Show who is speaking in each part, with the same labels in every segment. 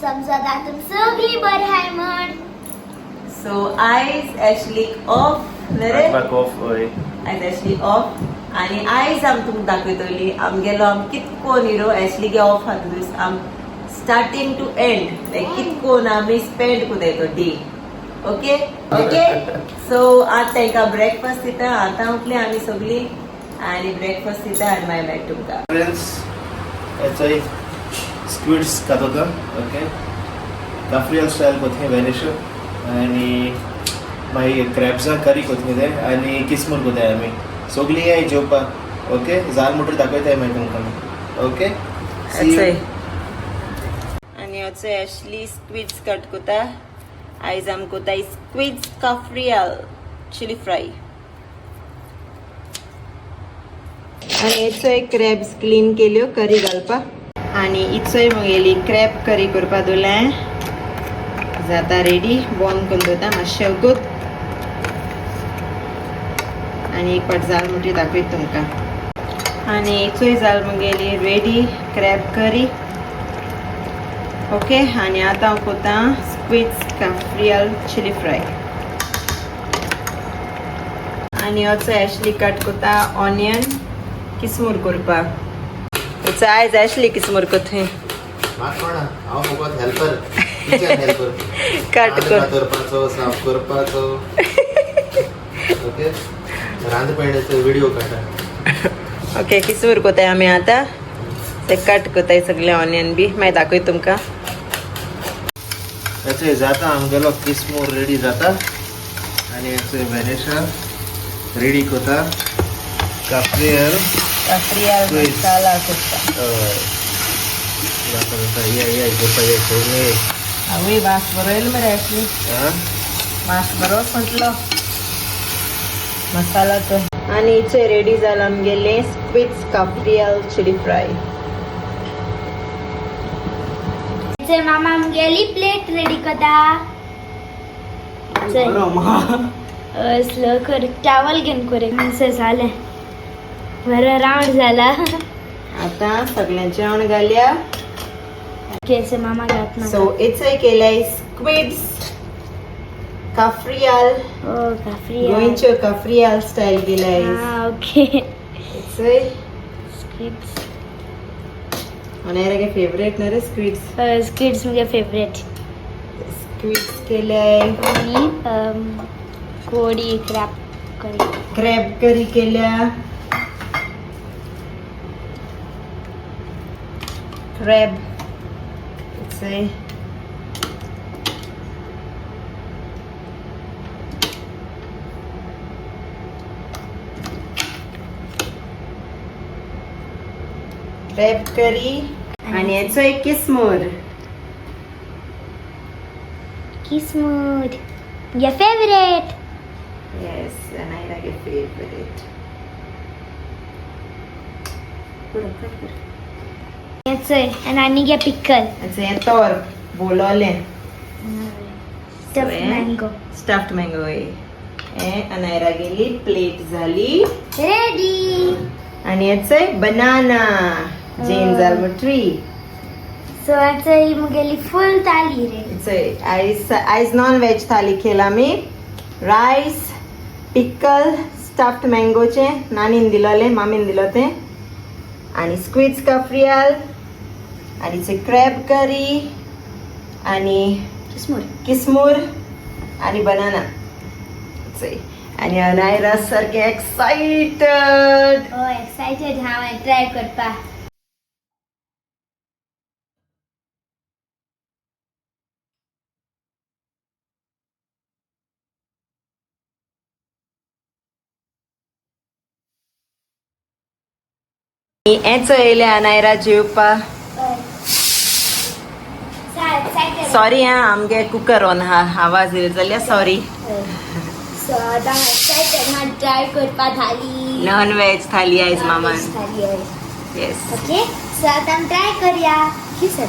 Speaker 1: समजा तुम सगळी बरी आहे म्हण.
Speaker 2: सो आयज ऍक्च्युली ऑफ नरे
Speaker 3: ऑफ होय
Speaker 2: आयज ऍक्च्युली ऑफ आणि आयज आम तुमकां दाखयतली आमगेलो आम कितको निरो ऍक्च्युली गे ऑफ हा दीस आम स्टार्टिंग टू एंड लायक कितकोन आमी स्पेंड कोताय तो डे. ओके ओके सो आज तांकां ब्रेकफास्ट दिता आतां उठली आमी सगळी आणि ब्रेकफास्ट दिता आनी मागीर मेळटा तुमकां.
Speaker 3: फ्रेंड्स याचा स्क्विड्स खातो ओके काफ्रियल स्टाईल कोथमीर वेनिशो आणि मागीर क्रॅब्सां करी कोथमीर आणि किसमूर कोताय आमी सगळी याय जेवपाक. ओके जाल म्हणटरी दाखयताय मागीर तुमकां. ओके
Speaker 2: आणि होचे ऍक्च्युली स्क्विड्स कट कोता. आयज आम कोताय स्क्विड्स काफ्रियल चिली फ्राय आणि हेचो क्रॅब्स क्लीन केल्यो करी घालपाक आणि इचोय मुगेली क्रॅब करी करपा दवरलें जाता रेडी. बॉन करून दवरता मातशें वगत आणि एक पाट जाल म्हणटी दाखयत तुमकां. आणि इचोय जाल मुगेली रेडी क्रॅब करी. ओके आणि आतां हांव कोता स्क्विड्स काफ्रियल चिली फ्राय आणि होचो ऍक्च्युली कट कोता ऑनियन किसमूर करपाक. हेचो आयज ऍक्च्युली किसमूर कोथंय
Speaker 3: हेल्पर हेल्पर
Speaker 2: कट
Speaker 3: करपाचो साफ करपाचो. ओके रांदपणाचो व्हिडिओ काडा.
Speaker 2: ओके किसमूर कोताय आमी आतां ते कट कोताय सगळे ऑनियन बी मागीर दाखय तुमकां.
Speaker 3: याचे जाता आमगेलो किसमूर रेडी जाता आणि याचे वेनिशा रेडी कोता काफ्रियल
Speaker 2: मसाला कोता.
Speaker 3: जाता जाता या घेता ये सोडणे
Speaker 2: आवय वास बरो येयलो मरे ऍक्च्युली वास बरो म्हटलो मसालाचो. आणि इचे रेडी जाला आमगेले स्क्विड्स काफ्रियल चिली फ्राय.
Speaker 1: मामा आमगेली प्लेट रेडी करता. स्लो कर टावल घेऊन करे असं झालं बरं राऊंड झाला.
Speaker 2: आता सगळ्यांचे जेवण घालया.
Speaker 1: केसे मामा घात ना.
Speaker 2: सो इचे केलंय स्क्विड्स काफ्रियल
Speaker 1: काफ्रियल
Speaker 2: गोंयच्यो काफ्रियल स्टाईल केलंय.
Speaker 1: ओके
Speaker 2: इचे
Speaker 1: स्क्विड्स
Speaker 2: अनेरागे फेवरेट ना रे स्क्विड्स.
Speaker 1: स्क्विड्स म्हणजे फेवरेट.
Speaker 2: स्क्विड्स केलंय
Speaker 1: आणि कोडी
Speaker 2: क्रॅब करी केल्या. क्रॅब इचे क्रॅब करी आणि याचो एक किसमूर.
Speaker 1: किस्मूर your favorite.
Speaker 2: Yes, and I like a favorite.
Speaker 1: That's it. And I need a pickle.
Speaker 2: It's a tor bolole.
Speaker 1: Stuffed mango.
Speaker 2: Stuffed mango. And I गेली प्लेट झाली
Speaker 1: Ready.
Speaker 2: आणि याचे बनाना जेन झालं ट्री.
Speaker 1: So आता ही मुगेली फुल थाली रे.
Speaker 2: इट्स आयज non veg थाली केला मी. Rice पिकल stuffed मँगोचे नानीन दिलोले मामीन दिलो ते आणि स्क्विड्स काफ्रियल आणि चे क्रॅब करी आणि किसमूर आणि बनाना आणि अनायरा सारखे एक्साइटेड.
Speaker 1: एक्साइटेड हांव ट्राय करपा.
Speaker 2: हेच येयले अनायरा जेवपा. सॉरी हा आमगे कुकर ऑन हा आवाज येयलो जाल्यार सॉरी.
Speaker 1: सो आतां एक्साइटेड हा ट्राय करपा थाली.
Speaker 2: नॉन वेज थाली आयज मामान. येस
Speaker 1: ओके सो आतां ट्राय करया. की सर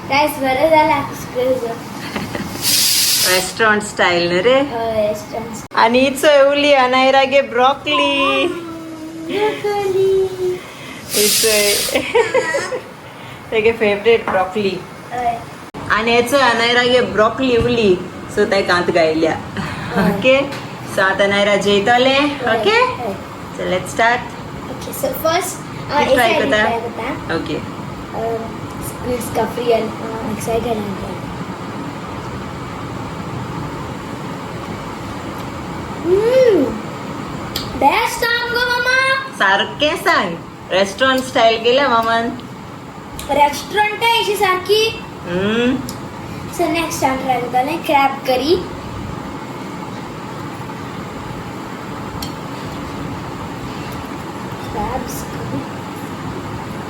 Speaker 1: गाइस बरं झाला.
Speaker 2: रेस्टॉरंट स्टाईल रे.
Speaker 1: रेस्टॉरंट
Speaker 2: आणि इच उली अनायरा गे ब्रॉकली. इच तेगे फेवरेट ब्रॉकली आणि याचं नायरा गे ब्रॉकली उली सो ते कांत गायल्या ओके सो आता नायरा जेतले okay so let's start
Speaker 1: Okay, so first,
Speaker 2: Let's try
Speaker 1: excited
Speaker 2: kota.
Speaker 1: try kota.
Speaker 2: Okay
Speaker 1: Squeeze Gabriel, excited and best go mama.
Speaker 2: सारखे सांग रेस्टॉरंट स्टाईल केलं मामन
Speaker 1: Restaurant आहे अशी सारखी. So next time try kota ne crab curry. Crabs.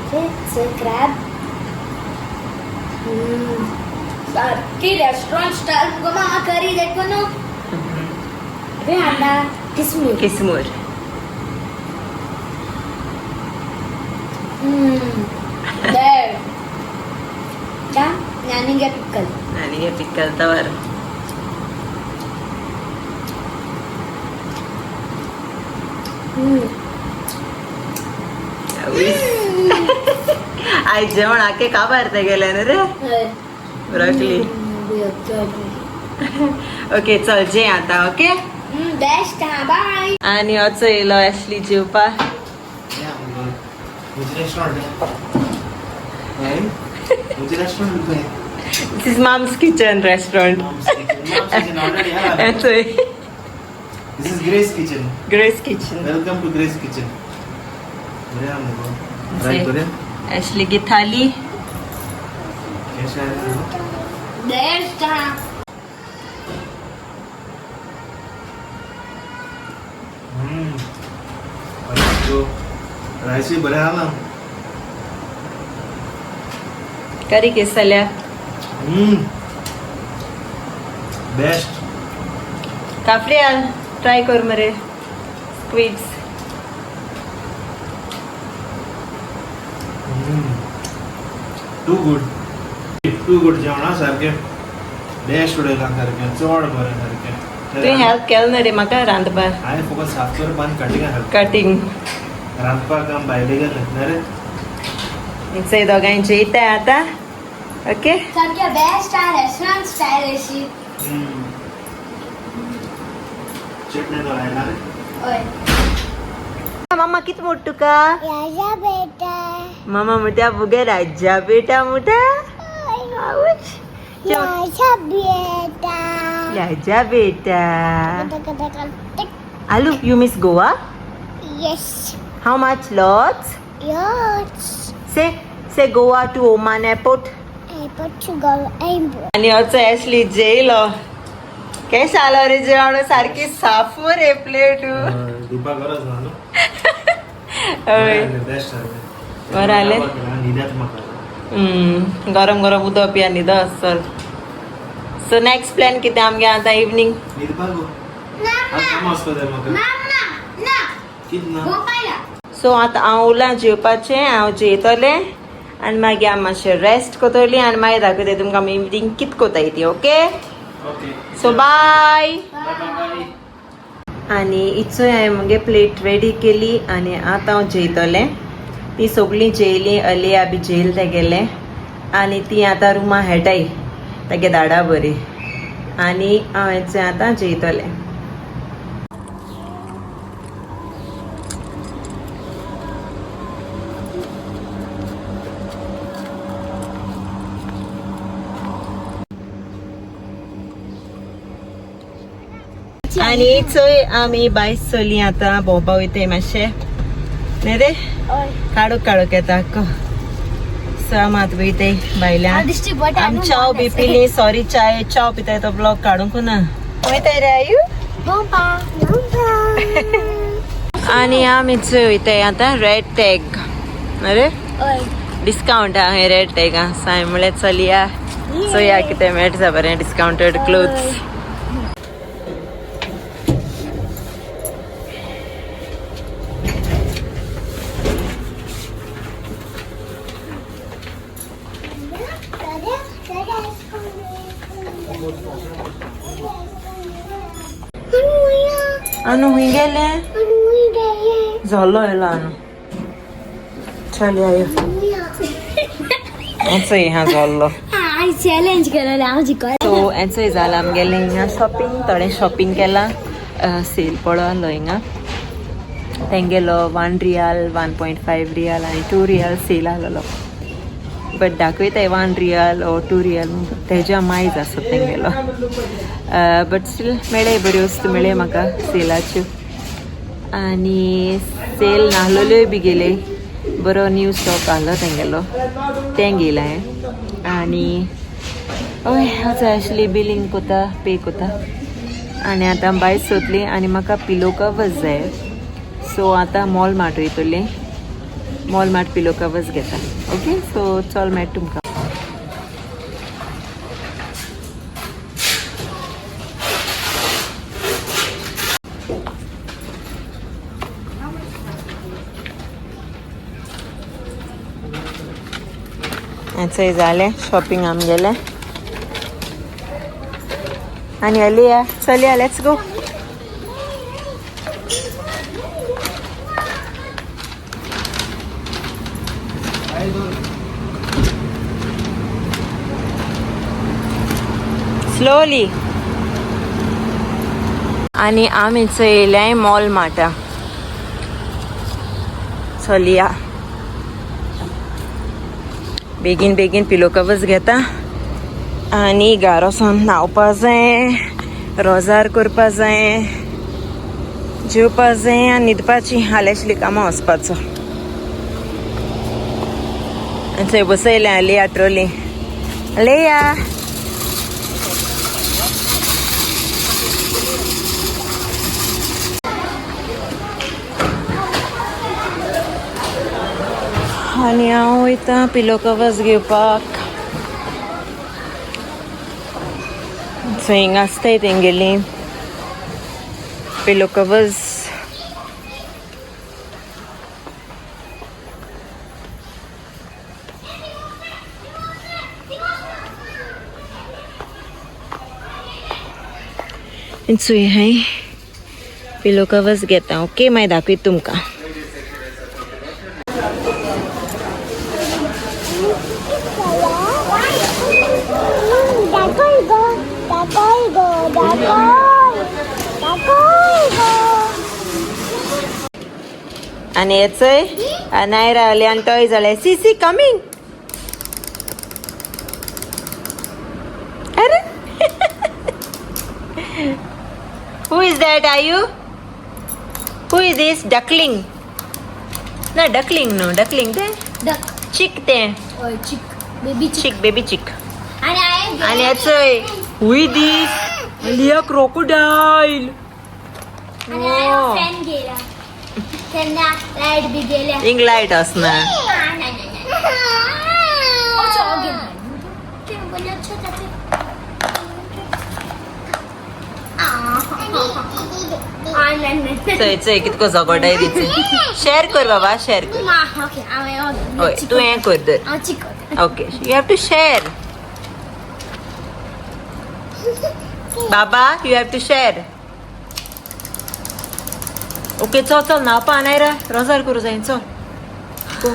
Speaker 1: Okay, so crab. सारखी restaurant style go mama curry देखो no. अबे अंडा किसमिस.
Speaker 2: किसमूर
Speaker 1: There. क्या? नानी के पिकल.
Speaker 2: आणि हे पिकल तवर आई जेवण आके का भरते गेले ना रे ब्रॉकली ओके चल जे आता ओके
Speaker 1: बेस्ट हा बाय.
Speaker 2: आणि असं येलो ॲशली जेवपा this is mom's kitchen restaurant
Speaker 3: This is Grace Kitchen.
Speaker 2: Grace kitchen
Speaker 3: Welcome to Grace Kitchen. Try करें.
Speaker 2: ॲशली की थाली
Speaker 3: कैसा है?
Speaker 1: बेस्ट हा.
Speaker 3: और इसको राइस भी बड़ा है ना.
Speaker 2: करी केसल्या
Speaker 3: Best.
Speaker 2: काफली ट्राय कर मरे squids
Speaker 3: Too good. Too good जेवणा सारखे. Best उडेला सारखे. चोड बरें सारखे.
Speaker 2: तुवें हेल्प केलें ना रे म्हाका रांदपाक
Speaker 3: हांवें फकत साफ करप आनी कटिंग हेल्प.
Speaker 2: कटिंग
Speaker 3: रांदपाक काम भायले गेले ना रे.
Speaker 2: चय दोगांय जेयताय आता ओके
Speaker 1: सारख्या बेस्ट हा रेस्टॉरंट स्टाईल अशी.
Speaker 3: चटणी तो राहिला रे.
Speaker 1: ओय.
Speaker 2: मामा किती मोठ तुका
Speaker 1: राजा बेटा.
Speaker 2: मामा मोठ्या बुगे राजा बेटा मोठा आवच.
Speaker 1: राजा बेटा.
Speaker 2: राजा बेटा आलू you miss Goa
Speaker 1: Yes.
Speaker 2: How much lots
Speaker 1: Yes.
Speaker 2: से Goa to Oman airport
Speaker 1: Portugal airport.
Speaker 2: आणि असं ॲशली जेयलो केस आलो रे जेवण सारखी साफू रे प्लेट
Speaker 3: दीपा गरज ना नो. बेस्ट आहे.
Speaker 2: बरं आले
Speaker 3: निद्यात म्हाका.
Speaker 2: गरम गरम उदक पिया न्हिद आसत सो नेक्स्ट प्लॅन कितें आमगे आतां इवनिंग
Speaker 3: न्हिदपाक गो. आज काम आसता ते म्हाका.
Speaker 1: ना.
Speaker 3: कित ना.
Speaker 1: गोपाया.
Speaker 2: सो आतां हांव उरलां जेवपाचें हांव जेयतलें आनी मागीर हांव मातशें रेस्ट करतलीं आनी मागीर दाखयतलें तुमकां इवनिंग कितें कोताय ती okay
Speaker 3: okay.
Speaker 2: So bye
Speaker 3: bye bye.
Speaker 2: आनी इचोय हांवें मुगे प्लेट रेडी केली आनी आतां हांव जेयतलें ती सगळीं जेयलीं अलिया बी जेयल तेगेलें आनी ती आतां रुमा हेटाय तेगे धाडा बरी आनी हांव हेचें आतां जेयतलें आनी चोय आमी भायर चली आतां भोंवपा वयताय मातशें न्ही रे
Speaker 1: ओय.
Speaker 2: काडूक येता आक्को सो आम आतां वयताय भायल्यान
Speaker 1: दिश्टी बट
Speaker 2: आमी चाव बी पिली सॉरी चाय चाव पिताय तो ब्लॉग काडूंक ना वयताय रे आयू
Speaker 1: गोपा.
Speaker 2: आनी आमी चोय वयताय आतां रेड टॅग अरे
Speaker 1: ओय.
Speaker 2: डिस्कावंट आहा रेड टॅगा साय म्हळ्यार चलया चोया कितें मेळटा बरें डिस्कावंटेड क्लोथ्स अनु हुई गेले झालो येला अनु चल आयो एन्सोय हा जाल्लो
Speaker 1: हांव चॅलेंज केलेलें हांव
Speaker 2: सो एन्सोय जाला आमगेलें हिंगा शॉपिंग थोडें शॉपिंग केलां सेल पळयलो हिंगा तेंगेलो 1 रियाल 1.5 रियाल आनी 2 रियाल सेल आहलोलो बट दाखयताय 1 रियाल ओ 2 रियाल तेज्या मायज आसत तेंगेलो बट स्टील मेळे बऱ्यो वस्तू मेळे म्हाका सेलाच्यो आनी सेल नाहलोल्योय बी गेले बरो न्यू स्टॉक आहलो तेंगेलो तें गेला हांवें आनी हय हांव एक्चुली बिलींग कोता पे कोता आनी आतां भायर सोदली आनी म्हाका पिलो कवर्स जाय सो आतां मॉल मार्ट वयतलें मॉल मार्ट पिलो कवर्स घेता ओके सो चल मेळ तुमकां चंय जालें शॉपिंग आमगेलें आनी अलिया चलया लेट्स गो स्लोली आनी आमी चयलें मॉल मार्टा चलया बेगीन बेगीन पिलो कवर्स घेता आनी घारासान न्हावपा जाय रोजार करपा जाय जेवपा जाय आनी न्हिदपाची हालेशली कामां वचपाचो आनी थंय बसयलें लेया ट्रोली लेया आनी हांव वयतां पिलो कवर्स घेवपाक सो हिंगा आसताय तेंगेली पिलो कवर्स सो हाय पिलो कवर्स घेता ओके मागीर दाखयता तुमकां आनी येचय नाही रावले आनी टॉय जाले सी सी कमिंग अरे who is that are you who is this duckling ना डकलिंग नो डकलिंग ते चिक ते चिक बेबी चिक आणि येचय हू इज दिस लिया क्रोकोडाइल इंग लाईट असणार चय कितको झगडाय दिचे शेअर कर बाबा शेअर कर होय तू हे कर दर okay you have to share बाबा you have to share okay चल चल न्हावपा नायरा रोजार करूं जाय चल गो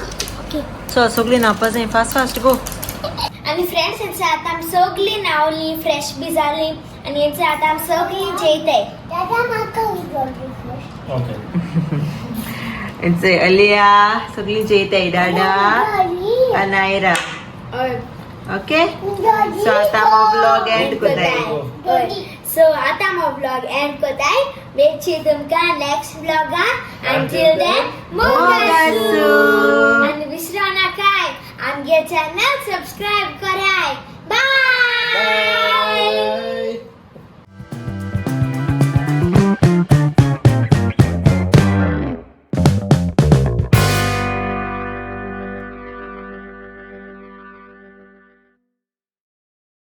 Speaker 2: चल सगळीं न्हावपा जाय फास्ट फास्ट गो
Speaker 1: आनी फ्रेंड्स हेंचे आतां आमी सगळीं न्हावलीं फ्रेश बी जालीं आनी हेंचे आतां आमी सगळीं जेयताय दादा म्हाका
Speaker 2: हेंचे अलिया सगळीं जेयताय दादा अनायरा ओके सो आतां हो ब्लॉग एंड कोताय
Speaker 1: सो आतां हो ब्लॉग एंड कोताय मेळची तुमकां नेक्स्ट ब्लॉगा अंटील देन मोगासू आनी विसरो नाकाय आमगे चॅनल सबस्क्राइब कराय